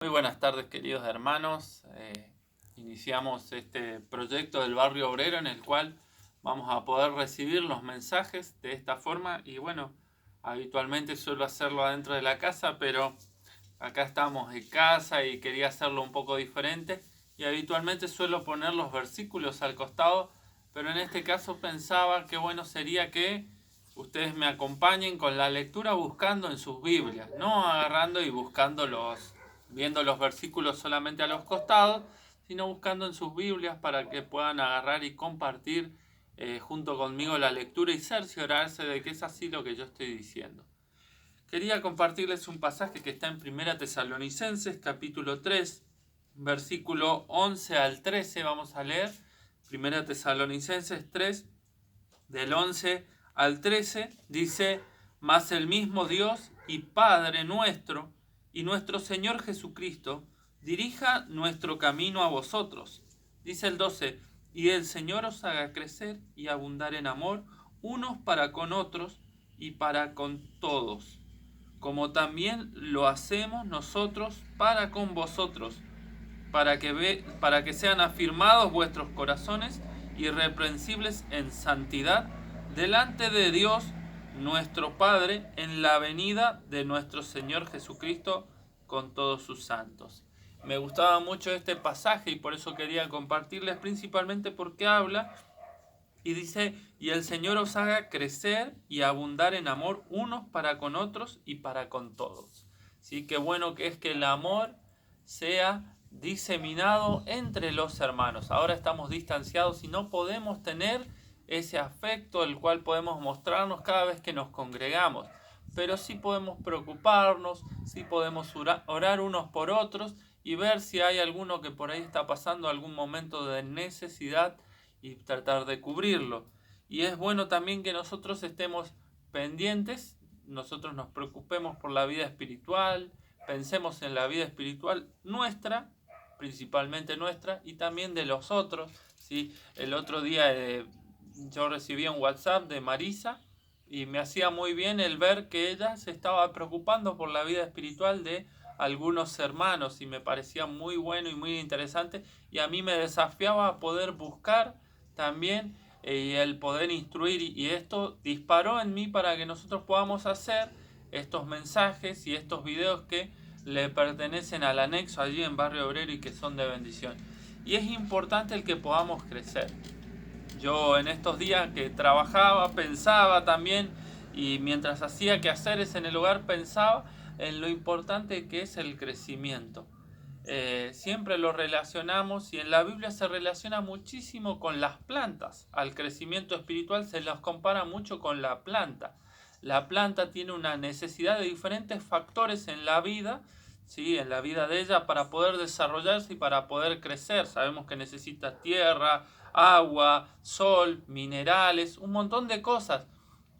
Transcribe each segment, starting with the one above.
Muy buenas tardes, queridos hermanos. Iniciamos este proyecto del Barrio Obrero en el cual vamos a poder recibir los mensajes de esta forma. Y bueno, habitualmente suelo hacerlo adentro de la casa, pero acá estamos en casa y quería hacerlo un poco diferente. Y habitualmente suelo poner los versículos al costado, pero en este caso pensaba que bueno sería que ustedes me acompañen con la lectura buscando en sus Biblias, no agarrando y buscando viendo los versículos solamente a los costados, sino buscando en sus Biblias para que puedan agarrar y compartir junto conmigo la lectura y cerciorarse de que es así lo que yo estoy diciendo. Quería compartirles un pasaje que está en 1 Tesalonicenses, capítulo 3, versículo 11 al 13. Vamos a leer 1 Tesalonicenses 3, del 11 al 13, dice: mas el mismo Dios y Padre nuestro y nuestro Señor Jesucristo dirija nuestro camino a vosotros. Dice el 12: y el Señor os haga crecer y abundar en amor unos para con otros y para con todos, como también lo hacemos nosotros para con vosotros, para que sean afirmados vuestros corazones irreprensibles en santidad delante de Dios nuestro Padre en la venida de nuestro Señor Jesucristo con todos sus santos. Me gustaba mucho este pasaje y por eso quería compartirles, principalmente porque habla y dice: y el Señor os haga crecer y abundar en amor unos para con otros y para con todos. ¿Sí? Qué bueno que es que el amor sea diseminado entre los hermanos. Ahora estamos distanciados y no podemos tener ese afecto el cual podemos mostrarnos cada vez que nos congregamos. Pero sí podemos preocuparnos, sí podemos orar unos por otros y ver si hay alguno que por ahí está pasando algún momento de necesidad y tratar de cubrirlo. Y es bueno también que nosotros estemos pendientes, nosotros nos preocupemos por la vida espiritual, pensemos en la vida espiritual nuestra, principalmente nuestra, y también de los otros. ¿Sí? El otro día yo recibí un WhatsApp de Marisa y me hacía muy bien el ver que ella se estaba preocupando por la vida espiritual de algunos hermanos y me parecía muy bueno y muy interesante, y a mí me desafiaba a poder buscar también y el poder instruir, y esto disparó en mí para que nosotros podamos hacer estos mensajes y estos videos que le pertenecen al anexo allí en Barrio Obrero y que son de bendición. Y es importante el que podamos crecer. Yo en estos días que trabajaba, pensaba también, y mientras hacía quehaceres en el hogar pensaba en lo importante que es el crecimiento. Siempre lo relacionamos, y en la Biblia se relaciona muchísimo con las plantas. Al crecimiento espiritual se los compara mucho con la planta. La planta tiene una necesidad de diferentes factores en la vida, ¿sí? En la vida de ella, para poder desarrollarse y para poder crecer. Sabemos que necesita tierra, agua, sol, minerales, un montón de cosas.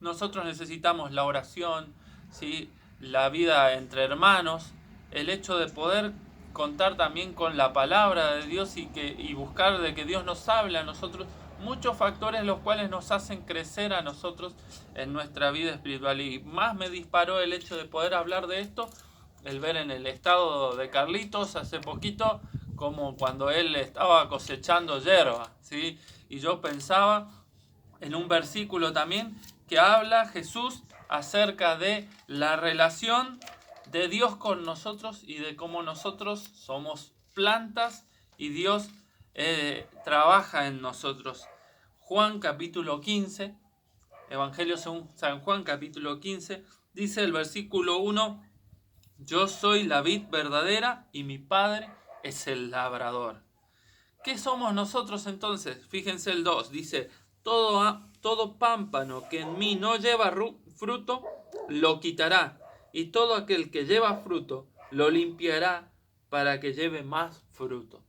Nosotros necesitamos la oración, ¿sí? La vida entre hermanos, el hecho de poder contar también con la palabra de Dios y buscar de que Dios nos hable a nosotros, muchos factores los cuales nos hacen crecer a nosotros en nuestra vida espiritual. Y más me disparó el hecho de poder hablar de esto, el ver en el estado de Carlitos hace poquito, como cuando él estaba cosechando hierba, ¿sí? Y yo pensaba en un versículo también que habla Jesús acerca de la relación de Dios con nosotros y de cómo nosotros somos plantas y Dios trabaja en nosotros. Juan capítulo 15, Evangelio según San Juan capítulo 15, dice el versículo 1: yo soy la vid verdadera y mi Padre es el labrador. ¿Qué somos nosotros entonces? Fíjense el 2, dice: todo pámpano que en mí no lleva fruto, lo quitará, y todo aquel que lleva fruto, lo limpiará para que lleve más fruto.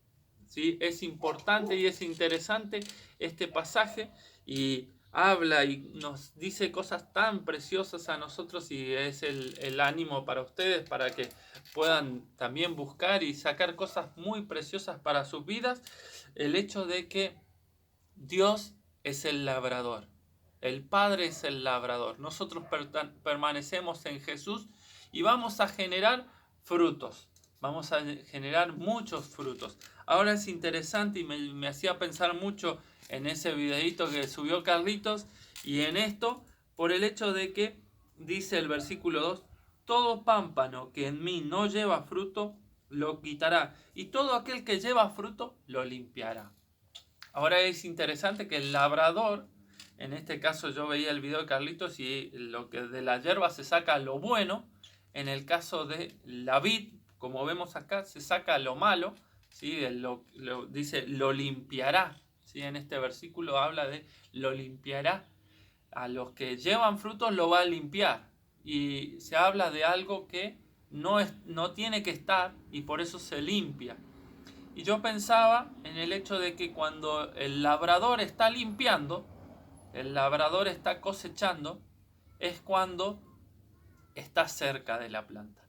¿Sí? Es importante y es interesante este pasaje, y habla y nos dice cosas tan preciosas a nosotros, y es el ánimo para ustedes para que puedan también buscar y sacar cosas muy preciosas para sus vidas. El hecho de que Dios es el labrador, el Padre es el labrador, nosotros permanecemos en Jesús y vamos a generar frutos, vamos a generar muchos frutos. Ahora es interesante y me hacía pensar mucho en ese videito que subió Carlitos y en esto, por el hecho de que dice el versículo 2, todo pámpano que en mí no lleva fruto, lo quitará, y todo aquel que lleva fruto, lo limpiará. Ahora es interesante que el labrador, en este caso yo veía el video de Carlitos y lo que de la hierba se saca lo bueno, en el caso de la vid, como vemos acá, se saca lo malo, ¿sí? Dice lo limpiará, ¿sí? En este versículo habla de lo limpiará. A los que llevan frutos lo va a limpiar. Y se habla de algo que no tiene que estar y por eso se limpia. Y yo pensaba en el hecho de que cuando el labrador está limpiando, el labrador está cosechando, es cuando está cerca de la planta.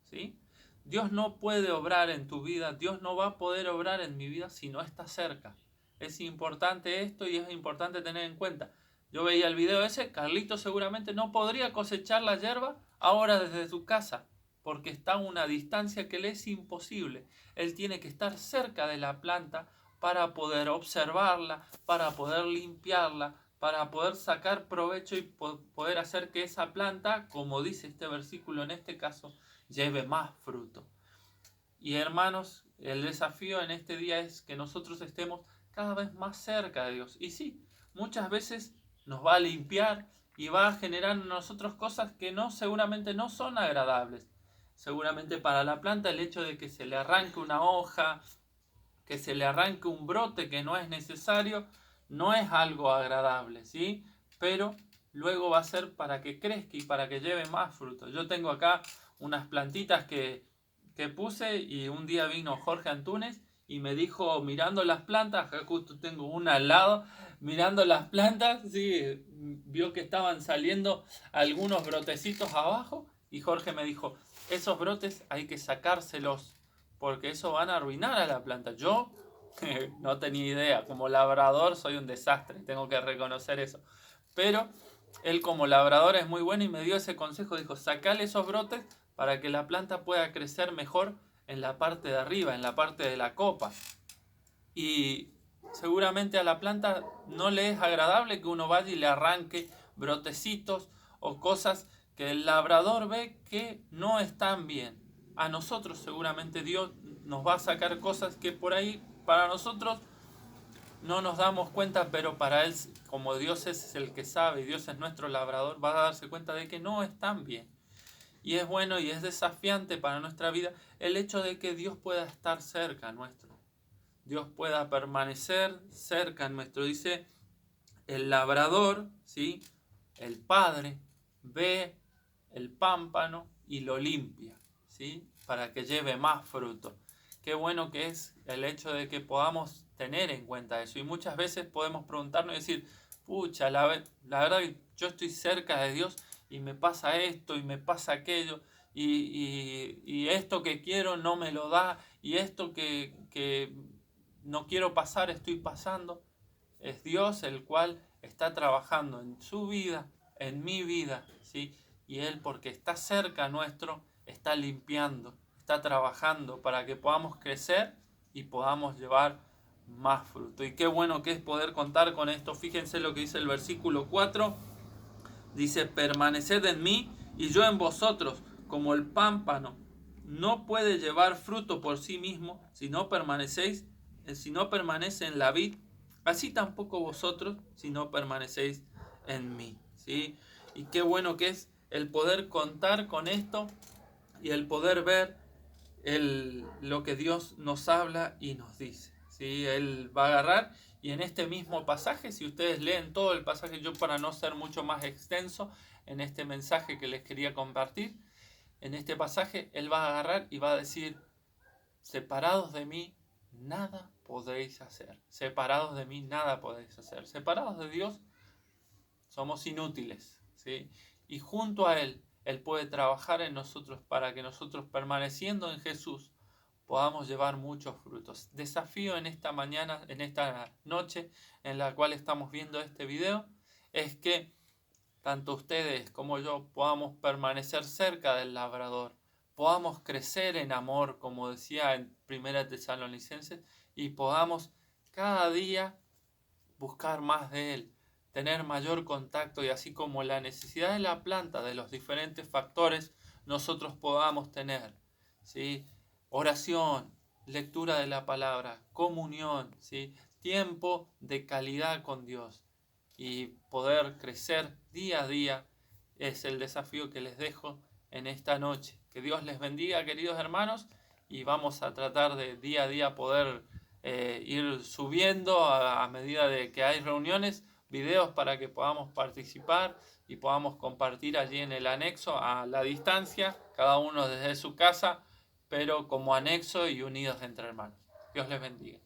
¿Sí? Dios no puede obrar en tu vida, Dios no va a poder obrar en mi vida si no está cerca. Es importante esto y es importante tener en cuenta. Yo veía el video ese, Carlito seguramente no podría cosechar la hierba ahora desde su casa, porque está a una distancia que le es imposible. Él tiene que estar cerca de la planta para poder observarla, para poder limpiarla, para poder sacar provecho y poder hacer que esa planta, como dice este versículo en este caso, lleve más fruto. Y hermanos, el desafío en este día es que nosotros estemos cada vez más cerca de Dios. Y sí, muchas veces nos va a limpiar y va a generar en nosotros cosas que seguramente no son agradables. Seguramente para la planta el hecho de que se le arranque una hoja, que se le arranque un brote que no es necesario, no es algo agradable, ¿sí? Pero luego va a ser para que crezca y para que lleve más frutos. Yo tengo acá unas plantitas que puse y un día vino Jorge Antunes y me dijo, mirando las plantas, acá justo tengo una al lado, mirando las plantas, sí, vio que estaban saliendo algunos brotecitos abajo y Jorge me dijo, esos brotes hay que sacárselos porque eso van a arruinar a la planta. Yo no tenía idea, como labrador soy un desastre, tengo que reconocer eso. Pero él como labrador es muy bueno y me dio ese consejo, dijo, sacale esos brotes para que la planta pueda crecer mejor en la parte de arriba, en la parte de la copa. Y seguramente a la planta no le es agradable que uno vaya y le arranque brotecitos o cosas que el labrador ve que no están bien. A nosotros seguramente Dios nos va a sacar cosas que por ahí para nosotros no nos damos cuenta, pero para Él, como Dios es el que sabe y Dios es nuestro labrador, va a darse cuenta de que no están bien. Y es bueno y es desafiante para nuestra vida el hecho de que Dios pueda estar cerca nuestro. Dios pueda permanecer cerca nuestro. Dice, el labrador, ¿sí? El Padre, ve el pámpano y lo limpia, ¿sí? Para que lleve más fruto. Qué bueno que es el hecho de que podamos tener en cuenta eso. Y muchas veces podemos preguntarnos y decir, pucha, la verdad que yo estoy cerca de Dios y me pasa esto y me pasa aquello. Y esto que quiero no me lo da. Y esto que no quiero pasar, estoy pasando. Es Dios el cual está trabajando en su vida, en mi vida, ¿sí? Y Él, porque está cerca nuestro, está limpiando, está trabajando para que podamos crecer y podamos llevar más fruto. Y qué bueno que es poder contar con esto. Fíjense lo que dice el versículo 4. Dice, permaneced en mí y yo en vosotros, como el pámpano no puede llevar fruto por sí mismo si no permanece en la vid, así tampoco vosotros si no permanecéis en mí, ¿sí? Y qué bueno que es el poder contar con esto y el poder ver lo que Dios nos habla y nos dice, ¿sí? Él va a agarrar y en este mismo pasaje, si ustedes leen todo el pasaje, yo para no ser mucho más extenso en este mensaje que les quería compartir, en este pasaje Él va a agarrar y va a decir, separados de mí, nada podéis hacer. Separados de mí, nada podéis hacer. Separados de Dios, somos inútiles, ¿sí? Y junto a Él, Él puede trabajar en nosotros para que nosotros, permaneciendo en Jesús, podamos llevar muchos frutos. Desafío en esta mañana, en esta noche en la cual estamos viendo este video, es que tanto ustedes como yo podamos permanecer cerca del labrador podamos crecer en amor, como decía en 1 Tesalonicenses, y podamos cada día buscar más de Él, tener mayor contacto, y así como la necesidad de la planta, de los diferentes factores, nosotros podamos tener, ¿sí? Oración, lectura de la palabra, comunión, ¿sí? Tiempo de calidad con Dios, y poder crecer día a día es el desafío que les dejo en esta noche. Que Dios les bendiga, queridos hermanos, y vamos a tratar de día a día poder ir subiendo a medida de que hay reuniones, videos para que podamos participar y podamos compartir allí en el anexo a la distancia, cada uno desde su casa, pero como anexo y unidos entre hermanos. Dios les bendiga.